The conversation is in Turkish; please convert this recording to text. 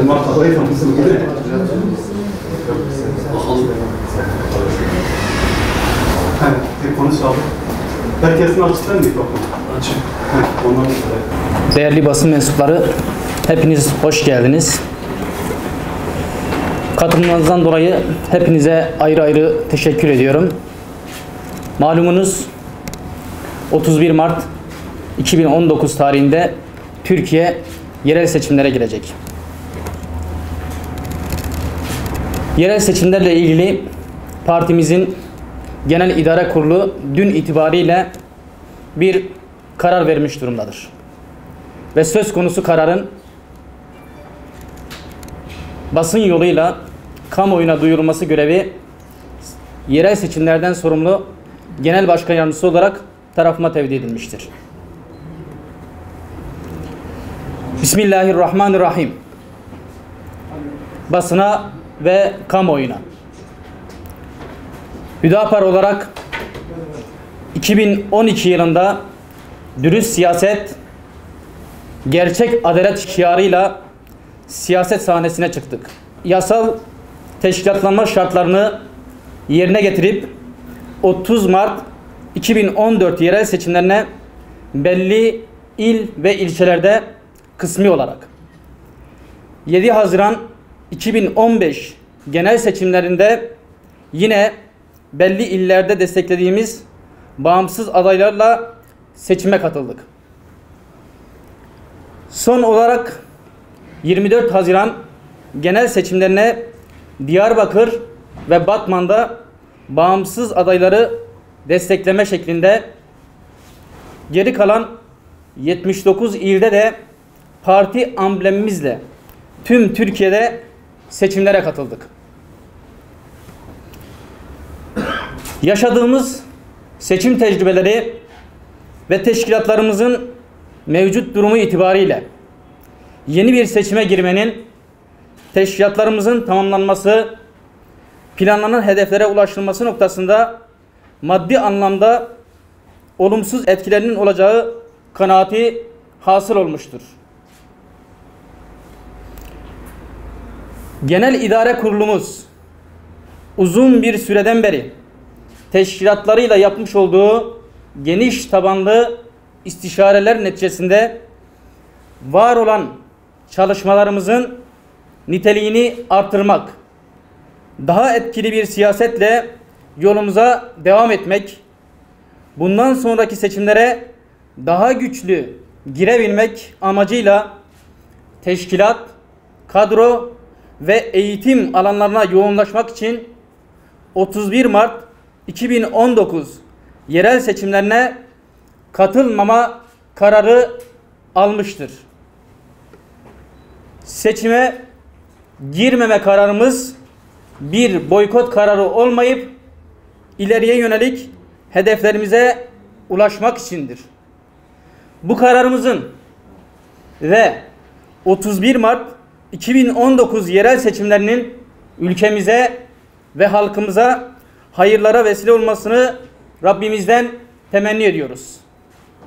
Bakalım. Konuş abi. Herkesin açıklar mı mikrofonu? Açık. Değerli basın mensupları, hepiniz hoş geldiniz. Katılımlarınızdan dolayı hepinize ayrı ayrı teşekkür ediyorum. Malumunuz 31 Mart 2019 tarihinde Türkiye yerel seçimlere girecek. Yerel seçimlerle ilgili partimizin Genel İdare Kurulu dün itibariyle bir karar vermiş durumdadır. Ve söz konusu kararın basın yoluyla kamuoyuna duyurulması görevi yerel seçimlerden sorumlu Genel Başkan Yardımcısı olarak tarafıma tevdi edilmiştir. Bismillahirrahmanirrahim. Basına ve kamuoyuna. Hüdapar olarak 2012 yılında dürüst siyaset, gerçek adalet şiarıyla siyaset sahnesine çıktık. Yasal teşkilatlanma şartlarını yerine getirip 30 Mart 2014 yerel seçimlerine belli il ve ilçelerde kısmi olarak 7 Haziran 2015 genel seçimlerinde yine belli illerde desteklediğimiz bağımsız adaylarla seçime katıldık. Son olarak 24 Haziran genel seçimlerine Diyarbakır ve Batman'da bağımsız adayları destekleme şeklinde, geri kalan 79 ilde de parti amblemimizle tüm Türkiye'de seçimlere katıldık. Yaşadığımız seçim tecrübeleri ve teşkilatlarımızın mevcut durumu itibariyle yeni bir seçime girmenin, teşkilatlarımızın tamamlanması, planlanan hedeflere ulaşılması noktasında maddi anlamda olumsuz etkilerinin olacağı kanaati hasıl olmuştur. Genel İdare Kurulumuz uzun bir süreden beri teşkilatlarıyla yapmış olduğu geniş tabanlı istişareler neticesinde var olan çalışmalarımızın niteliğini artırmak, daha etkili bir siyasetle yolumuza devam etmek, bundan sonraki seçimlere daha güçlü girebilmek amacıyla teşkilat, kadro ve eğitim alanlarına yoğunlaşmak için 31 Mart 2019 yerel seçimlerine katılmama kararı almıştır. Seçime girmeme kararımız bir boykot kararı olmayıp ileriye yönelik hedeflerimize ulaşmak içindir. Bu kararımızın ve 31 Mart 2019 yerel seçimlerinin ülkemize ve halkımıza hayırlara vesile olmasını Rabbimizden temenni ediyoruz.